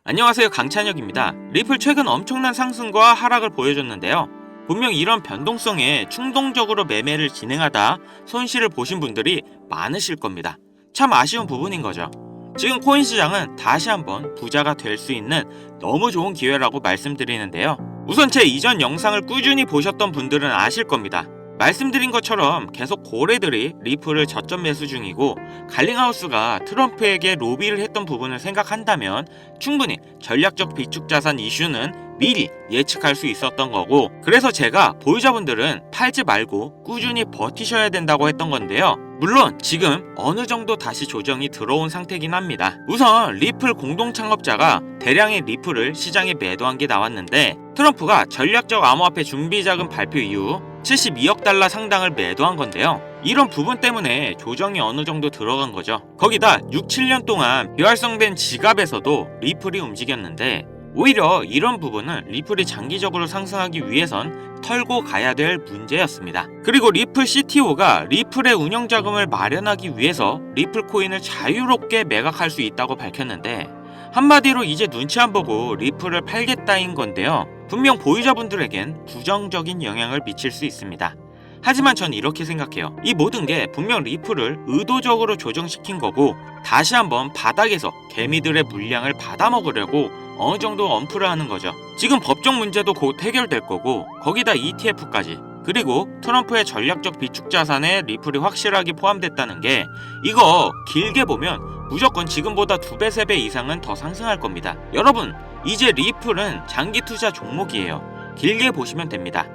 안녕하세요, 강찬혁입니다. 리플 최근 엄청난 상승과 하락을 보여줬는데요. 분명 이런 변동성에 충동적으로 매매를 진행하다 손실을 보신 분들이 많으실 겁니다. 참 아쉬운 부분인 거죠. 지금 코인 시장은 다시 한번 부자가 될 수 있는 너무 좋은 기회라고 말씀드리는데요. 우선 제 이전 영상을 꾸준히 보셨던 분들은 아실 겁니다. 말씀드린 것처럼 계속 고래들이 리플을 저점 매수 중이고, 갈링하우스가 트럼프에게 로비를 했던 부분을 생각한다면 충분히 전략적 비축자산 이슈는 미리 예측할 수 있었던 거고, 그래서 제가 보유자분들은 팔지 말고 꾸준히 버티셔야 된다고 했던 건데요. 물론 지금 어느 정도 다시 조정이 들어온 상태긴 합니다. 우선 리플 공동 창업자가 대량의 리플을 시장에 매도한 게 나왔는데, 트럼프가 전략적 암호화폐 준비자금 발표 이후 72억 달러 상당을 매도한 건데요. 이런 부분 때문에 조정이 어느 정도 들어간 거죠. 거기다 6, 7년 동안 비활성된 지갑에서도 리플이 움직였는데, 오히려 이런 부분은 리플이 장기적으로 상승하기 위해선 털고 가야 될 문제였습니다. 그리고 리플 CTO가 리플의 운영 자금을 마련하기 위해서 리플 코인을 자유롭게 매각할 수 있다고 밝혔는데, 한마디로 이제 눈치 안 보고 리플을 팔겠다인 건데요. 분명 보유자분들에겐 부정적인 영향을 미칠 수 있습니다. 하지만 전 이렇게 생각해요. 이 모든 게 분명 리플을 의도적으로 조정시킨 거고, 다시 한번 바닥에서 개미들의 물량을 받아먹으려고 어느 정도 엄프를 하는 거죠. 지금 법적 문제도 곧 해결될 거고, 거기다 ETF까지, 그리고 트럼프의 전략적 비축 자산에 리플이 확실하게 포함됐다는 게, 이거 길게 보면 무조건 지금보다 2배, 3배 이상은 더 상승할 겁니다. 여러분, 이제 리플은 장기 투자 종목이에요. 길게 보시면 됩니다.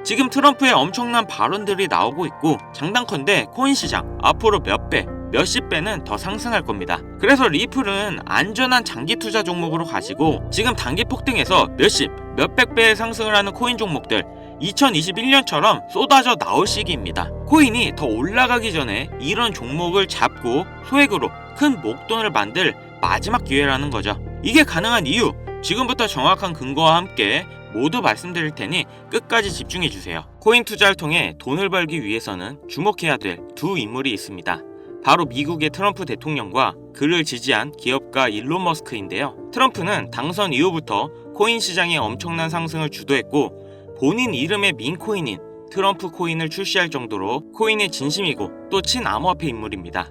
지금 트럼프의 엄청난 발언들이 나오고 있고, 장단컨대 코인 시장 앞으로 몇 배, 몇십 배는 더 상승할 겁니다. 그래서 리플은 안전한 장기 투자 종목으로 가시고, 지금 단기 폭등에서 몇십, 몇백 배의 상승을 하는 코인 종목들 2021년처럼 쏟아져 나올 시기입니다. 코인이 더 올라가기 전에 이런 종목을 잡고 소액으로 큰 목돈을 만들 마지막 기회라는 거죠. 이게 가능한 이유, 지금부터 정확한 근거와 함께 모두 말씀드릴 테니 끝까지 집중해 주세요. 코인 투자를 통해 돈을 벌기 위해서는 주목해야 될 두 인물이 있습니다. 바로 미국의 트럼프 대통령과 그를 지지한 기업가 일론 머스크인데요. 트럼프는 당선 이후부터 코인 시장의 엄청난 상승을 주도했고, 본인 이름의 밈코인인 트럼프 코인을 출시할 정도로 코인의 진심이고 또 친암호화폐 인물입니다.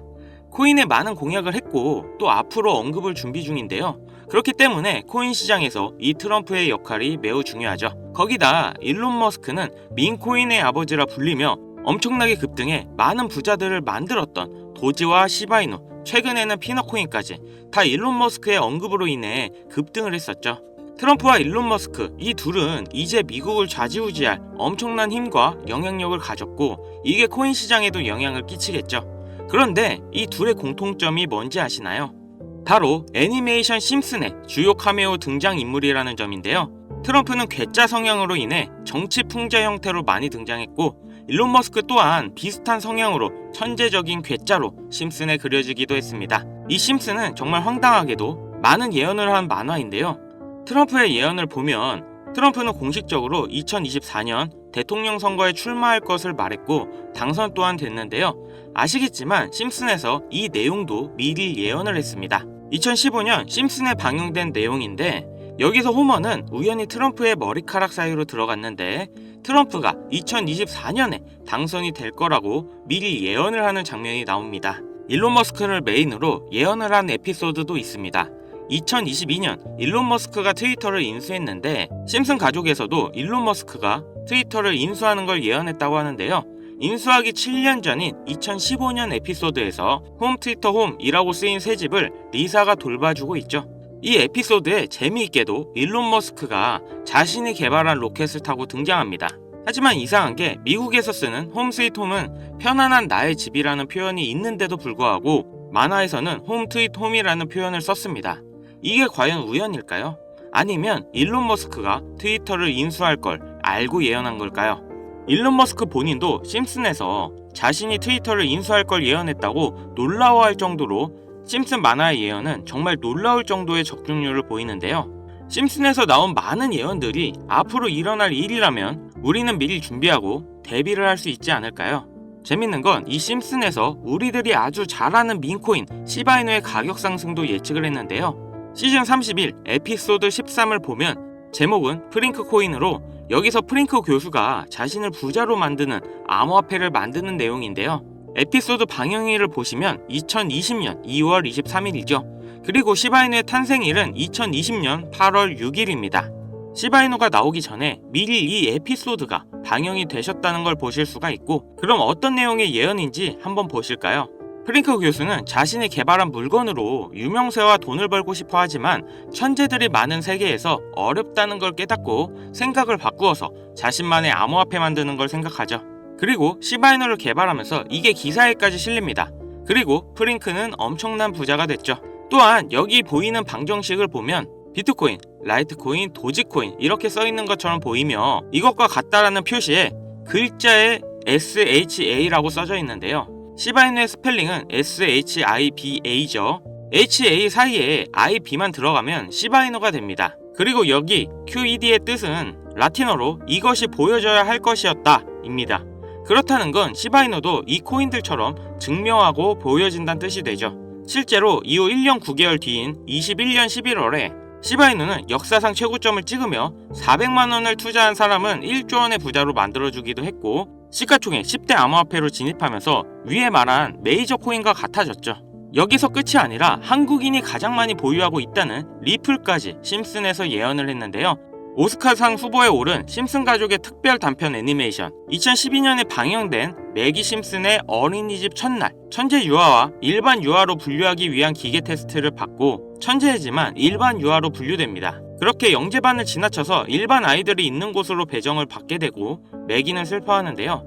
코인에 많은 공약을 했고 또 앞으로 언급을 준비 중인데요. 그렇기 때문에 코인 시장에서 이 트럼프의 역할이 매우 중요하죠. 거기다 일론 머스크는 밈코인의 아버지라 불리며 엄청나게 급등해 많은 부자들을 만들었던 도지와 시바이누, 최근에는 피너코인까지 다 일론 머스크의 언급으로 인해 급등을 했었죠. 트럼프와 일론 머스크, 이 둘은 이제 미국을 좌지우지할 엄청난 힘과 영향력을 가졌고, 이게 코인 시장에도 영향을 끼치겠죠. 그런데 이 둘의 공통점이 뭔지 아시나요? 바로 애니메이션 심슨의 주요 카메오 등장인물이라는 점인데요. 트럼프는 괴짜 성향으로 인해 정치 풍자 형태로 많이 등장했고, 일론 머스크 또한 비슷한 성향으로 천재적인 괴짜로 심슨에 그려지기도 했습니다. 이 심슨은 정말 황당하게도 많은 예언을 한 만화인데요. 트럼프의 예언을 보면 트럼프는 공식적으로 2024년 대통령 선거에 출마할 것을 말했고 당선 또한 됐는데요. 아시겠지만 심슨에서 이 내용도 미리 예언을 했습니다. 2015년 심슨에 방영된 내용인데, 여기서 호머는 우연히 트럼프의 머리카락 사이로 들어갔는데 트럼프가 2024년에 당선이 될 거라고 미리 예언을 하는 장면이 나옵니다. 일론 머스크를 메인으로 예언을 한 에피소드도 있습니다. 2022년 일론 머스크가 트위터를 인수했는데, 심슨 가족에서도 일론 머스크가 트위터를 인수하는 걸 예언했다고 하는데요. 인수하기 7년 전인 2015년 에피소드에서 홈 트위터 홈이라고 쓰인 새 집을 리사가 돌봐주고 있죠. 이 에피소드에 재미있게도 일론 머스크가 자신이 개발한 로켓을 타고 등장합니다. 하지만 이상한 게 미국에서 쓰는 홈 스위트 홈은 편안한 나의 집이라는 표현이 있는데도 불구하고 만화에서는 홈 트윗 홈이라는 표현을 썼습니다. 이게 과연 우연일까요? 아니면 일론 머스크가 트위터를 인수할 걸 알고 예언한 걸까요? 일론 머스크 본인도 심슨에서 자신이 트위터를 인수할 걸 예언했다고 놀라워할 정도로 심슨 만화의 예언은 정말 놀라울 정도의 적중률을 보이는데요. 심슨에서 나온 많은 예언들이 앞으로 일어날 일이라면 우리는 미리 준비하고 대비를 할 수 있지 않을까요? 재밌는 건 이 심슨에서 우리들이 아주 잘 아는 밈코인 시바이누의 가격 상승도 예측을 했는데요. 시즌 31 에피소드 13을 보면 제목은 프링크 코인으로 여기서 프링크 교수가 자신을 부자로 만드는 암호화폐를 만드는 내용인데요. 에피소드 방영일을 보시면 2020년 2월 23일이죠. 그리고 시바이누의 탄생일은 2020년 8월 6일입니다. 시바이누가 나오기 전에 미리 이 에피소드가 방영이 되셨다는 걸 보실 수가 있고, 그럼 어떤 내용의 예언인지 한번 보실까요? 프링크 교수는 자신이 개발한 물건으로 유명세와 돈을 벌고 싶어 하지만 천재들이 많은 세계에서 어렵다는 걸 깨닫고 생각을 바꾸어서 자신만의 암호화폐 만드는 걸 생각하죠. 그리고 시바이누를 개발하면서 이게 기사에까지 실립니다. 그리고 프링크는 엄청난 부자가 됐죠. 또한 여기 보이는 방정식을 보면 비트코인, 라이트코인, 도지코인 이렇게 써있는 것처럼 보이며 이것과 같다라는 표시에 글자에 SHA라고 써져 있는데요. 시바이누의 스펠링은 SHIBA죠. HA 사이에 IB만 들어가면 시바이누가 됩니다. 그리고 여기 QED의 뜻은 라틴어로 이것이 보여져야 할 것이었다 입니다. 그렇다는 건 시바이누도 이 코인들처럼 증명하고 보여진다는 뜻이 되죠. 실제로 이후 1년 9개월 뒤인 21년 11월에 시바이누는 역사상 최고점을 찍으며 400만원을 투자한 사람은 1조원의 부자로 만들어주기도 했고, 시가총액 10대 암호화폐로 진입하면서 위에 말한 메이저 코인과 같아졌죠. 여기서 끝이 아니라 한국인이 가장 많이 보유하고 있다는 리플까지 심슨에서 예언을 했는데요. 오스카상 후보에 오른 심슨 가족의 특별 단편 애니메이션, 2012년에 방영된 매기 심슨의 어린이집 첫날, 천재 유아와 일반 유아로 분류하기 위한 기계 테스트를 받고 천재이지만 일반 유아로 분류됩니다. 그렇게 영재반을 지나쳐서 일반 아이들이 있는 곳으로 배정을 받게 되고 매기는 슬퍼하는데요.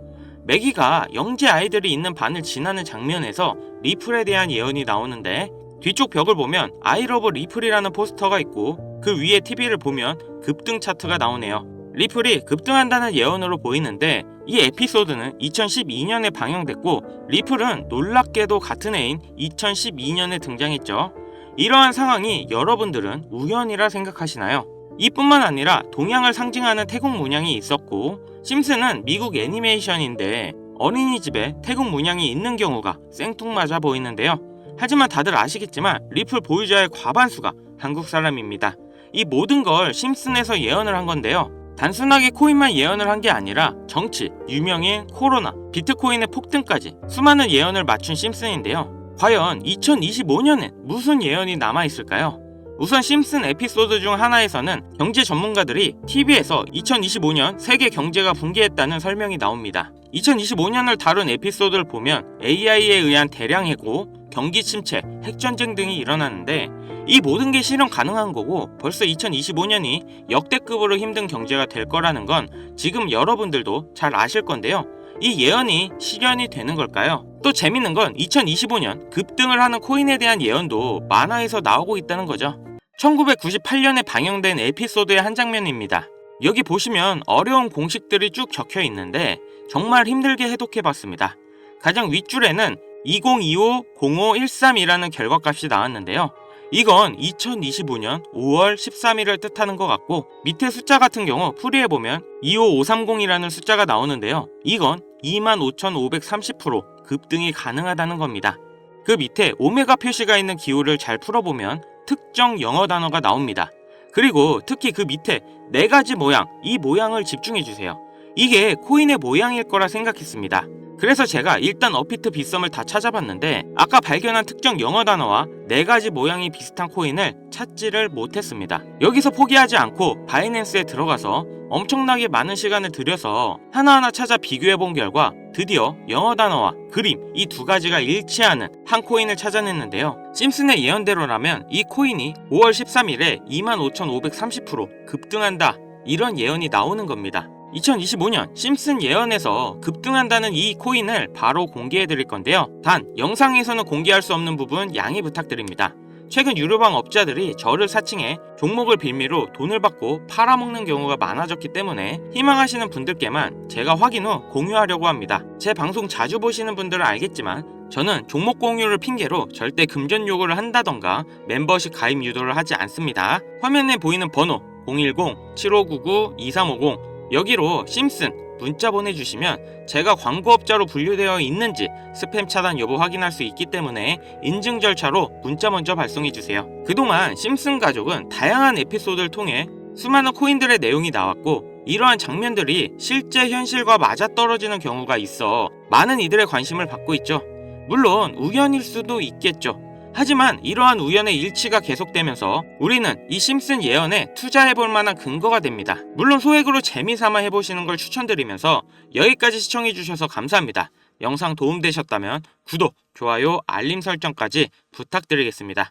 매기가 영재 아이들이 있는 반을 지나는 장면에서 리플에 대한 예언이 나오는데, 뒤쪽 벽을 보면 I love 리플이라는 포스터가 있고 그 위에 TV를 보면 급등 차트가 나오네요. 리플이 급등한다는 예언으로 보이는데, 이 에피소드는 2012년에 방영됐고 리플은 놀랍게도 같은 해인 2012년에 등장했죠. 이러한 상황이 여러분들은 우연이라 생각하시나요? 이뿐만 아니라 동양을 상징하는 태국 문양이 있었고, 심슨은 미국 애니메이션인데 어린이집에 태국 문양이 있는 경우가 생뚱맞아 보이는데요. 하지만 다들 아시겠지만 리플 보유자의 과반수가 한국 사람입니다. 이 모든 걸 심슨에서 예언을 한 건데요. 단순하게 코인만 예언을 한 게 아니라 정치, 유명인, 코로나, 비트코인의 폭등까지 수많은 예언을 맞춘 심슨인데요. 과연 2025년엔 무슨 예언이 남아있을까요? 우선 심슨 에피소드 중 하나에서는 경제 전문가들이 TV에서 2025년 세계 경제가 붕괴했다는 설명이 나옵니다. 2025년을 다룬 에피소드를 보면 AI에 의한 대량 해고, 경기 침체, 핵전쟁 등이 일어나는데 이 모든 게 실현 가능한 거고 벌써 2025년이 역대급으로 힘든 경제가 될 거라는 건 지금 여러분들도 잘 아실 건데요. 이 예언이 실현이 되는 걸까요? 또 재밌는 건 2025년 급등을 하는 코인에 대한 예언도 만화에서 나오고 있다는 거죠. 1998년에 방영된 에피소드의 한 장면입니다. 여기 보시면 어려운 공식들이 쭉 적혀 있는데 정말 힘들게 해독해봤습니다. 가장 윗줄에는 2025-0513이라는 결과값이 나왔는데요. 이건 2025년 5월 13일을 뜻하는 것 같고, 밑에 숫자 같은 경우 풀이해보면 25530이라는 숫자가 나오는데요. 이건 25,530% 급등이 가능하다는 겁니다. 그 밑에 오메가 표시가 있는 기호를 잘 풀어보면 특정 영어 단어가 나옵니다. 그리고 특히 그 밑에 4가지 모양, 이 모양을 집중해주세요. 이게 코인의 모양일 거라 생각했습니다. 그래서 제가 일단 업비트 빗썸을 다 찾아봤는데 아까 발견한 특정 영어 단어와 4가지 모양이 비슷한 코인을 찾지를 못했습니다. 여기서 포기하지 않고 바이낸스에 들어가서 엄청나게 많은 시간을 들여서 하나하나 찾아 비교해본 결과 드디어 영어 단어와 그림 이 2가지가 일치하는 한 코인을 찾아냈는데요. 심슨의 예언대로라면 이 코인이 5월 13일에 25,530% 급등한다, 이런 예언이 나오는 겁니다. 2025년 심슨 예언에서 급등한다는 이 코인을 바로 공개해드릴 건데요. 단 영상에서는 공개할 수 없는 부분 양해 부탁드립니다. 최근 유료방 업자들이 저를 사칭해 종목을 빌미로 돈을 받고 팔아먹는 경우가 많아졌기 때문에 희망하시는 분들께만 제가 확인 후 공유하려고 합니다. 제 방송 자주 보시는 분들은 알겠지만 저는 종목 공유를 핑계로 절대 금전 요구를 한다던가 멤버십 가입 유도를 하지 않습니다. 화면에 보이는 번호 010-7599-2350 여기로 심슨 문자 보내주시면 제가 광고업자로 분류되어 있는지 스팸 차단 여부 확인할 수 있기 때문에 인증 절차로 문자 먼저 발송해주세요. 그동안 심슨 가족은 다양한 에피소드를 통해 수많은 코인들의 내용이 나왔고 이러한 장면들이 실제 현실과 맞아떨어지는 경우가 있어 많은 이들의 관심을 받고 있죠. 물론 우연일 수도 있겠죠. 하지만 이러한 우연의 일치가 계속되면서 우리는 이 심슨 예언에 투자해볼 만한 근거가 됩니다. 물론 소액으로 재미삼아 해보시는 걸 추천드리면서 여기까지 시청해주셔서 감사합니다. 영상 도움되셨다면 구독, 좋아요, 알림 설정까지 부탁드리겠습니다.